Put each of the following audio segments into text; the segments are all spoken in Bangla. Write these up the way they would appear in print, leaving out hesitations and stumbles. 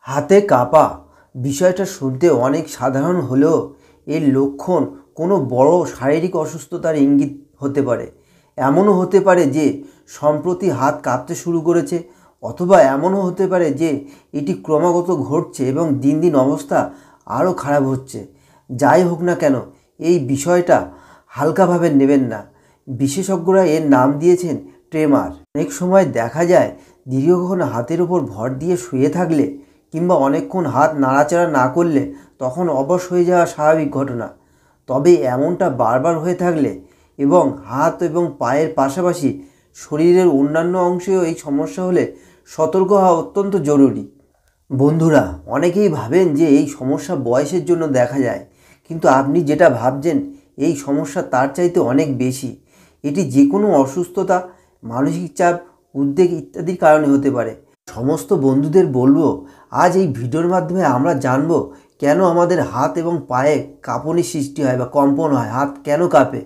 হাতে কাঁপা বিষয়টা শুনতে অনেক সাধারণ হলেও এর লক্ষণ কোনো বড় শারীরিক অসুস্থতার ইঙ্গিত হতে পারে। এমনও হতে পারে যে সম্প্রতি হাত কাঁপতে শুরু করেছে, অথবা এমনও হতে পারে যে এটি ক্রমাগত ঘটছে এবং দিন দিন অবস্থা আরও খারাপ হচ্ছে। যাই হোক না কেন, এই বিষয়টা হালকাভাবে নেবেন না। বিশেষজ্ঞরা এর নাম দিয়েছেন ট্রেমার। অনেক সময় দেখা যায় দীর্ঘক্ষণ হাতের ওপর ভর দিয়ে শুয়ে থাকলে কিংবা অনেকক্ষণ হাত নাড়াচাড়া না করলে তখন অবশ হয়ে যাওয়া স্বাভাবিক ঘটনা। তবে এমনটা বারবার হয়ে থাকলে এবং হাত এবং পায়ের পাশাপাশি শরীরের অন্যান্য অংশেও এই সমস্যা হলে সতর্ক হওয়া অত্যন্ত জরুরি। বন্ধুরা, অনেকেই ভাবেন যে এই সমস্যা বয়সের জন্য দেখা যায়, কিন্তু আপনি যেটা ভাবছেন এই সমস্যা তার চাইতে অনেক বেশি। এটি যে কোনো অসুস্থতা, মানসিক চাপ, উদ্বেগ ইত্যাদির কারণে হতে পারে। সমস্ত বন্ধুদের বলবো, আজ এই ভিডিওর মাধ্যমে আমরা জানব কেন আমাদের হাত এবং পায়ে কাঁপুনি সৃষ্টি হয় বা কম্পন হয়, হাত কেন কাঁপে।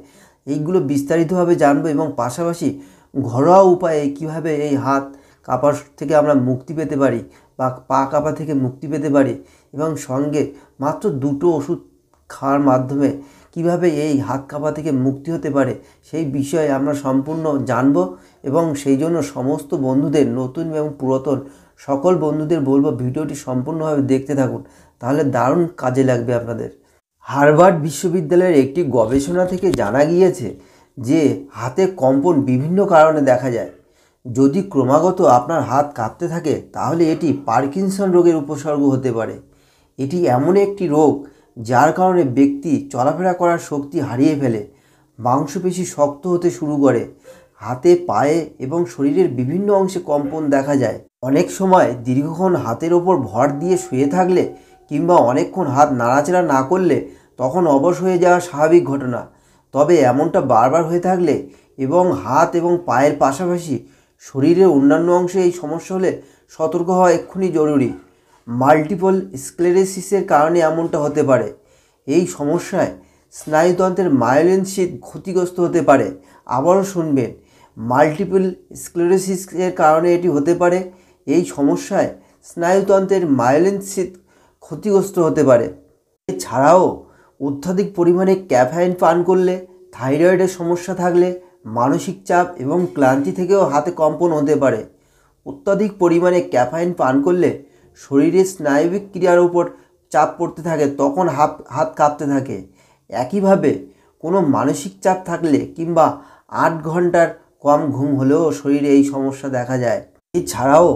এইগুলো বিস্তারিতভাবে জানবো এবং পাশাপাশি ঘরোয়া উপায়ে কিভাবে এই হাত কাঁপার থেকে আমরা মুক্তি পেতে পারি বা পা কাঁপা থেকে মুক্তি পেতে পারি, এবং সঙ্গে মাত্র দুটো ওষুধ খাওয়ার মাধ্যমে কিভাবে এই হাত কাঁপা থেকে মুক্তি হতে পারে সেই বিষয়ে আমরা সম্পূর্ণ জানব। এবং সেই জন্য সমস্ত বন্ধুদের, নতুন এবং পুরাতন সকল বন্ধুদের বলবো ভিডিওটি সম্পূর্ণভাবে দেখতে থাকুন, তাহলে দারুণ কাজে লাগবে আপনাদের। হার্ভার্ড বিশ্ববিদ্যালয়ের একটি গবেষণা থেকে জানা গিয়েছে যে হাতে কম্পন বিভিন্ন কারণে দেখা যায়। যদি ক্রমাগত আপনার হাত কাঁপতে থাকে তাহলে এটি পার্কিনসন রোগের উপসর্গ হতে পারে। এটি এমন একটি রোগ যার কারণে ব্যক্তি চলাফেরা করার শক্তি হারিয়ে ফেলে, মাংসপেশি শক্ত হতে শুরু করে, হাতে, পায়ে এবং শরীরের বিভিন্ন অংশে কম্পন দেখা যায়। অনেক সময় দীর্ঘক্ষণ হাতের ওপর ভর দিয়ে শুয়ে থাকলে কিংবা অনেকক্ষণ হাত নাড়াচাড়া না করলে তখন অবশ হয়ে যাওয়া স্বাভাবিক ঘটনা। তবে এমনটা বারবার হয়ে থাকলে এবং হাত এবং পায়ের পাশাপাশি শরীরের অন্যান্য অংশে এই সমস্যা হলে সতর্ক হওয়া এক্ষুনি জরুরি। মাল্টিপল স্ক্লেরোসিসের কারণে এমনটা হতে পারে। এই সমস্যায় স্নায়ুতন্ত্রের মায়োলিন শীথ ক্ষতিগ্রস্ত হতে পারে। আবারও শুনবেন, মাল্টিপল স্ক্লেরোসিসের কারণে এটি হতে পারে। এই সমস্যায় স্নায়ুতন্ত্রের মায়োলিন শীথ ক্ষতিগ্রস্ত হতে পারে। এছাড়াও অত্যাধিক পরিমাণে ক্যাফেইন পান করলে, থাইরয়েডের সমস্যা থাকলে, মানসিক চাপ এবং ক্লান্তি থেকেও হাতে কম্পন হতে পারে। অত্যাধিক পরিমাণে ক্যাফেইন পান করলে শরীরের স্নায়বিক ক্রিয়ার উপর চাপ পড়তে থাকে, তখন হাত কাঁপতে থাকে। একইভাবে কোনো মানসিক চাপ থাকলে কিংবা 8 ঘন্টার কম ঘুম হলেও শরীরে এই সমস্যা দেখা যায়। এছাড়াও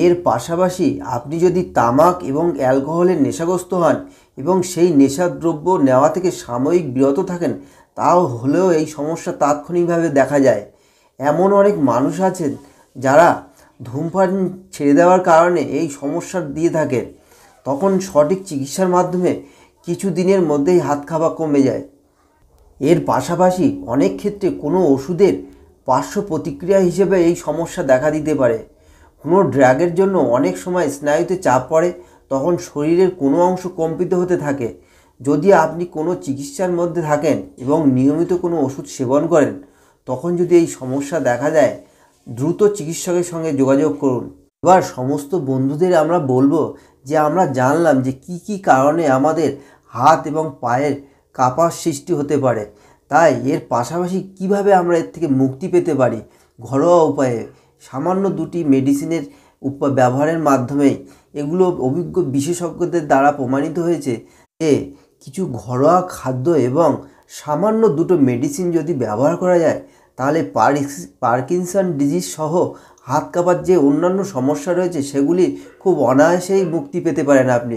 এর পাশাপাশি আপনি যদি তামাক এবং অ্যালকোহলের নেশাগ্রস্ত হন এবং সেই নেশাদ্রব্য নেওয়া থেকে সাময়িক বিরত থাকেন, তাও হলেও এই সমস্যা তাৎক্ষণিকভাবে দেখা যায়। এমন অনেক মানুষ আছেন যারা ধূমপান ছেড়ে দেওয়ার কারণে এই সমস্যা দিয়ে থাকেন, তখন সঠিক চিকিৎসার মাধ্যমে কিছু দিনের মধ্যেই হাত কাঁপা কমে যায়। এর পাশাপাশি অনেক ক্ষেত্রে কোনো ওষুধের পার্শ্ব প্রতিক্রিয়া হিসেবে এই সমস্যা দেখা দিতে পারে। কোনো ড্রাগের জন্য অনেক সময় স্নায়ুতে চাপ পড়ে, তখন শরীরের কোনো অংশ কম্পিত হতে থাকে। যদি আপনি কোনো চিকিৎসার মধ্যে থাকেন এবং নিয়মিত কোনো ওষুধ সেবন করেন, তখন যদি এই সমস্যা দেখা দেয় দ্রুত চিকিৎসকের সঙ্গে যোগাযোগ করুন। এবার সমস্ত বন্ধুদের আমরা বলবো যে আমরা জানলাম যে কি কি কারণে আমাদের হাত এবং পায়ের কাঁপার সৃষ্টি হতে পারে, তাই এর পাশাপাশি কিভাবে আমরা এর থেকে মুক্তি পেতে পারি ঘরোয়া উপায়ে সামান্য দুটি মেডিসিনের ব্যবহারের মাধ্যমেই। এগুলো অভিজ্ঞ বিশেষজ্ঞদের দ্বারা প্রমাণিত হয়েছে যে কিছু ঘরোয়া খাদ্য এবং সামান্য দুটো মেডিসিন যদি ব্যবহার করা যায় তাহলে পার্কিনসন ডিজিজ সহ হাত কাঁপার যে অন্যান্য সমস্যা রয়েছে সেগুলি খুব অনায়াসেই মুক্তি পেতে পারেন আপনি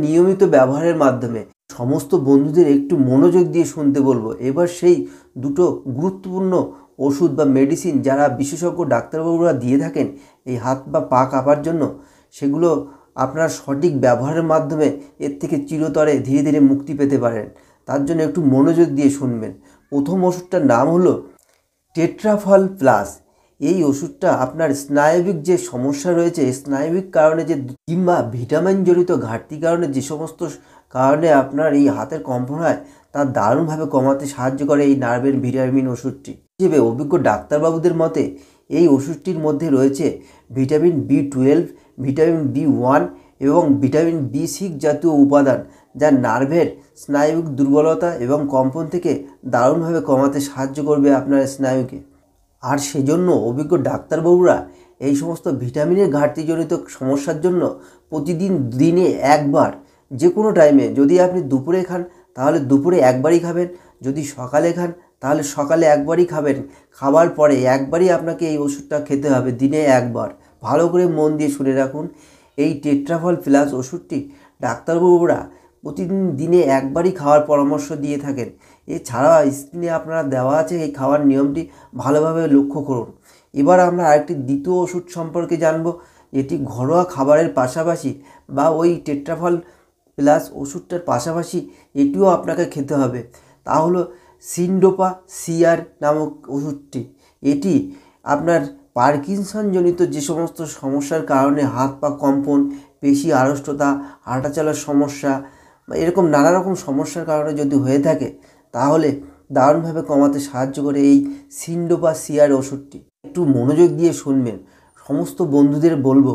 নিয়মিত ব্যবহারের মাধ্যমে। সমস্ত বন্ধুদের একটু মনোযোগ দিয়ে শুনতে বলবো। এবার সেই দুটো গুরুত্বপূর্ণ ওষুধ বা মেডিসিন যারা বিশেষজ্ঞ ডাক্তারবাবুরা দিয়ে থাকেন এই হাত বা পা কাঁপার জন্য, সেগুলো আপনার সঠিক ব্যবহারের মাধ্যমে এর থেকে চিরতরে ধীরে ধীরে মুক্তি পেতে পারেন। তার জন্য একটু মনোযোগ দিয়ে শুনবেন। প্রথম ওষুধটার নাম হলো টেট্রাফল প্লাস। এই ওষুধটা আপনার স্নায়বিক যে সমস্যা রয়েছে, স্নায়বিক কারণে যে কিংবা ভিটামিন জনিত ঘাটতির কারণে যে সমস্ত কারণে আপনার এই হাতের কম্পন হয় তা দারুণভাবে কমাতে সাহায্য করে এই নার্ভের ভিটামিন ওষুধটি। হিসেবে অভিজ্ঞ ডাক্তারবাবুদের মতে এই ওষুধটির মধ্যে রয়েছে ভিটামিন B12, ভিটামিন B1 এবং ভিটামিন B6 জাতীয় উপাদান, যা নার্ভের স্নায়ুবিক দুর্বলতা এবং কম্পন থেকে দারুণভাবে কমাতে সাহায্য করবে আপনার স্নায়ুকে। আর সেজন্য অভিজ্ঞ ডাক্তারবাবুরা এই সমস্ত ভিটামিনের ঘাটতিজনিত সমস্যার জন্য প্রতিদিন দিনে একবার, যে কোনো টাইমে, যদি আপনি দুপুরে খান তাহলে দুপুরে একবারই খাবেন, যদি সকালে খান তাহলে সকালে একবারই খাবেন। খাবার পরে একবারই আপনাকে এই ওষুধটা খেতে হবে, দিনে একবার। ভালো করে মন দিয়ে শুনে রাখুন, এই টেট্রাফল প্লাস ওষুধটি ডাক্তারবাবুরা প্রতিদিন দিনে একবারই খাওয়ার পরামর্শ দিয়ে থাকেন। এছাড়া স্ক্রিনে আপনারা দেওয়া আছে এই খাওয়ার নিয়মটি ভালোভাবে লক্ষ্য করুন। এবার আমরা আরেকটি দ্বিতীয় ওষুধ সম্পর্কে জানব, এটি ঘরোয়া খাবারের পাশাপাশি বা ওই টেট্রাফল প্লাস ওষুধটার পাশাপাশি এটিও আপনাকে খেতে হবে। তা হলো সিনডোপা সিআর নামক ওষুধটি। এটি আপনার পার্কিনসনজনিত যে সমস্ত সমস্যার কারণে হাত পা কম্পন, পেশি আড়ষ্টতা, হাঁটা চলার সমস্যা বা এরকম নানা রকম সমস্যার কারণে যদি হয়ে থাকে, তাহলে দারুণভাবে কমাতে সাহায্য করে এই সিনডোপা সিআর ওষুধটি। একটু মনোযোগ দিয়ে শুনবেন। সমস্ত বন্ধুদের বলবো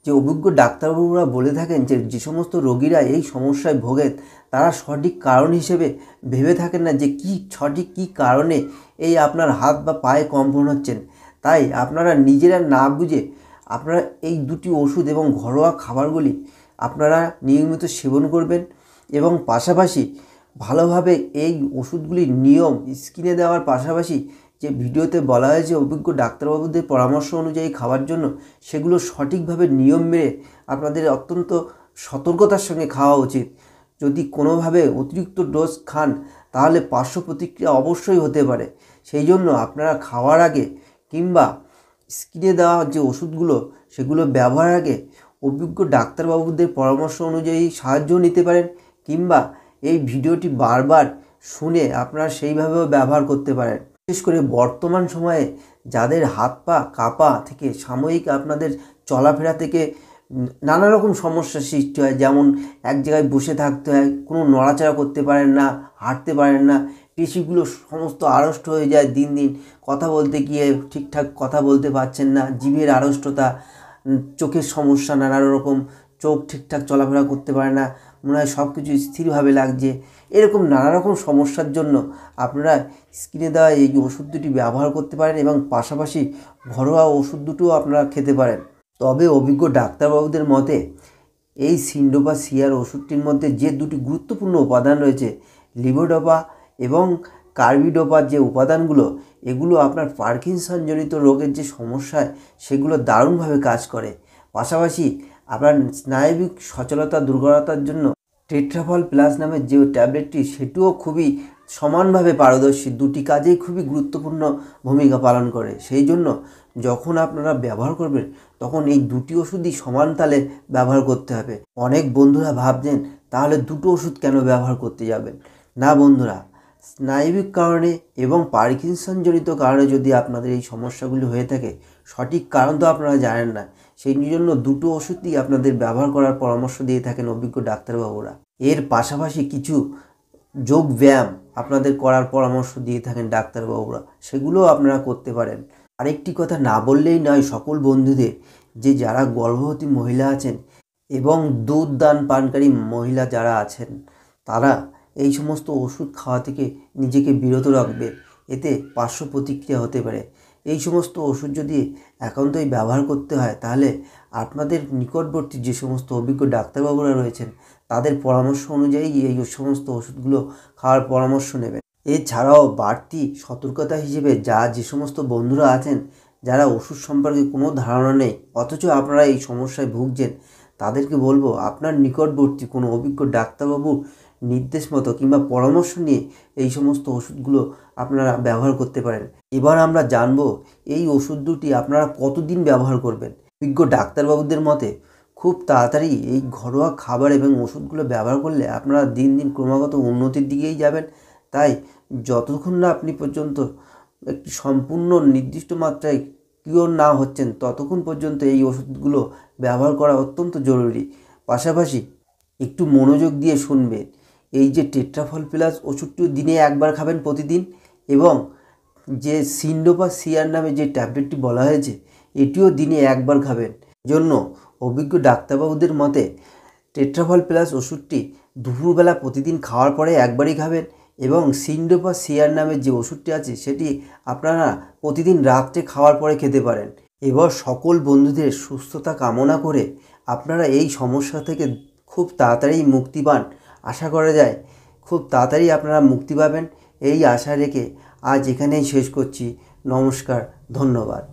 যে অভিজ্ঞ ডাক্তারবাবুরা বলে থাকেন যে সমস্ত রোগীরা এই সমস্যায় ভোগেন, তারা সঠিক কারণ হিসেবে ভেবে থাকেন না যে সঠিক কী কারণে এই আপনার হাত বা পায়ে কম্পন হচ্ছেন। তাই আপনারা নিজেরা না বুঝে আপনারা এই দুটি ওষুধ এবং ঘরোয়া খাবারগুলি আপনারা নিয়মিত সেবন করবেন এবং পাশাপাশি ভালোভাবে এই ওষুধগুলির নিয়ম স্ক্রিনে দেওয়ার পাশাপাশি যে ভিডিওতে বলা হয়েছে অভিজ্ঞ ডাক্তারবাবুদের পরামর্শ অনুযায়ী খাওয়ার জন্য, সেগুলো সঠিকভাবে নিয়ম মেনে আপনাদের অত্যন্ত সতর্কতার সঙ্গে খাওয়া উচিত। যদি কোনোভাবে অতিরিক্ত ডোজ খান তাহলে পার্শ্ব প্রতিক্রিয়া অবশ্যই হতে পারে। সেই জন্য আপনারা খাওয়ার আগে কিংবা স্ক্রিনে দেওয়া যে ওষুধগুলো সেগুলো ব্যবহারের আগে অভিজ্ঞ ডাক্তারবাবুদের পরামর্শ অনুযায়ী সাহায্য নিতে পারেন, কিংবা এই ভিডিওটি বারবার শুনে আপনারা সেইভাবেও ব্যবহার করতে পারেন। বিশেষ করে বর্তমান সময়ে যাদের হাত পা কাঁপা থেকে, সাময়িক আপনাদের চলাফেরা থেকে নানা রকম সমস্যার সৃষ্টি হয়, যেমন এক জায়গায় বসে থাকতে হয়, কোনো নড়াচড়া করতে পারেন না, হাঁটতে পারেন না, পেশিগুলো সমস্ত আড়ষ্ট হয়ে যায় দিন দিন, কথা বলতে গিয়ে ঠিকঠাক কথা বলতে পারছেন না, জিভের আড়ষ্টতা, চোখের সমস্যা, নানা রকম চোখ ঠিকঠাক চলাফেরা করতে পারে না, মনে হয় সব কিছু স্থিরভাবে লাগছে, এরকম নানা রকম সমস্যার জন্য আপনারা স্ক্রিনে দেওয়া এই ওষুধ দুটি ব্যবহার করতে পারেন এবং পাশাপাশি ঘরোয়া ওষুধ দুটোও আপনারা খেতে পারেন। তবে অভিজ্ঞ ডাক্তারবাবুদের মতে এই সিনডোপা সিআর ওষুধটির মধ্যে যে দুটি গুরুত্বপূর্ণ উপাদান রয়েছে, লিভোডোপা এবং কার্বিডোপার যে উপাদানগুলো, এগুলো আপনার পার্কিনসনজনিত রোগের যে সমস্যায় সেগুলো দারুণভাবে কাজ করে। পাশাপাশি আপনার স্নায়বিক সচলতা দুর্বলতার জন্য টেট্রাফল প্লাস নামের যে ট্যাবলেটটি, সেটিও খুবই সমানভাবে পারদর্শী, দুটি কাজেই খুবই গুরুত্বপূর্ণ ভূমিকা পালন করে। সেই জন্য যখন আপনারা ব্যবহার করবেন তখন এই দুটি ওষুধই সমান তালে ব্যবহার করতে হবে। অনেক বন্ধুরা ভাবছেন তাহলে দুটো ওষুধ কেন ব্যবহার করতে যাবেন? না বন্ধুরা, স্নায়বিক কারণে এবং পার্কিনসনজনিত কারণে যদি আপনাদের এই সমস্যাগুলি হয়ে থাকে, সঠিক কারণ তো আপনারা জানেন না, সেই জন্য দুটো ওষুধই আপনাদের ব্যবহার করার পরামর্শ দিয়ে থাকেন অভিজ্ঞ ডাক্তারবাবুরা। এর পাশাপাশি কিছু যোগ ব্যায়াম আপনাদের করার পরামর্শ দিয়ে থাকেন ডাক্তারবাবুরা, সেগুলোও আপনারা করতে পারেন। আরেকটি কথা না বললেই নয় সকল বন্ধুদের, যে যারা গর্ভবতী মহিলা আছেন এবং দুধ দান পানকারী মহিলা যারা আছেন, তারা এই সমস্ত ওষুধ খাওয়া থেকে নিজেকে বিরত রাখবে, এতে পার্শ্ব প্রতিক্রিয়া হতে পারে। এই সমস্ত ওষুধ যদি একান্তই ব্যবহার করতে হয় তাহলে আপনাদের নিকটবর্তী যে সমস্ত অভিজ্ঞ ডাক্তারবাবুরা রয়েছেন তাদের পরামর্শ অনুযায়ী এই সমস্ত ওষুধগুলো খাওয়ার পরামর্শ নেবেন। এছাড়াও বাড়তি সতর্কতা হিসেবে যে সমস্ত বন্ধুরা আছেন যারা ওষুধ সম্পর্কে কোনো ধারণা নেই অথচ আপনারা এই সমস্যায় ভুগছেন, তাদেরকে বলবো আপনার নিকটবর্তী কোনো অভিজ্ঞ ডাক্তারবাবুর নির্দেশ মতো কিংবা পরামর্শ নিয়ে এই সমস্ত ওষুধগুলো আপনারা ব্যবহার করতে পারেন। এবার আমরা জানবো এই ওষুধ দুটি আপনারা কতদিন ব্যবহার করবেন। অভিজ্ঞ ডাক্তারবাবুদের মতে খুব তাড়াতাড়ি এই ঘরোয়া খাবার এবং ওষুধগুলো ব্যবহার করলে আপনারা দিন দিন ক্রমাগত উন্নতির দিকেই যাবেন। তাই যতক্ষণ না আপনি পর্যন্ত একটি সম্পূর্ণ নির্দিষ্ট মাত্রায় কিওর না হচ্ছেন ততক্ষণ পর্যন্ত এই ওষুধগুলো ব্যবহার করা অত্যন্ত জরুরি। পাশাপাশি একটু মনোযোগ দিয়ে শুনবেন, এই যে টেট্রাফল প্লাস ওষুধটিও দিনে একবার খাবেন প্রতিদিন, এবং যে সিনডোপা সিআর নামে যে ট্যাবলেটটি বলা হয়েছে এটিও দিনে একবার খাবেন। জন্য অভিজ্ঞ ডাক্তারবাবুদের মতে টেট্রাভল প্লাস ওষুধটি দুপুরবেলা প্রতিদিন খাওয়ার পরে একবারই খাবেন এবং সিন্ডোপা সিআর নামের যে ওষুধটি আছে সেটি আপনারা প্রতিদিন রাত্রে খাওয়ার পরে খেতে পারেন। এবার সকল বন্ধুদের সুস্থতা কামনা করে আপনারা এই সমস্যা থেকে খুব তাড়াতাড়ি মুক্তি পান, আশা করা যায় খুব তাড়াতাড়ি আপনারা মুক্তি পাবেন এই আশা রেখে আজ এখানেই শেষ করছি। নমস্কার, ধন্যবাদ।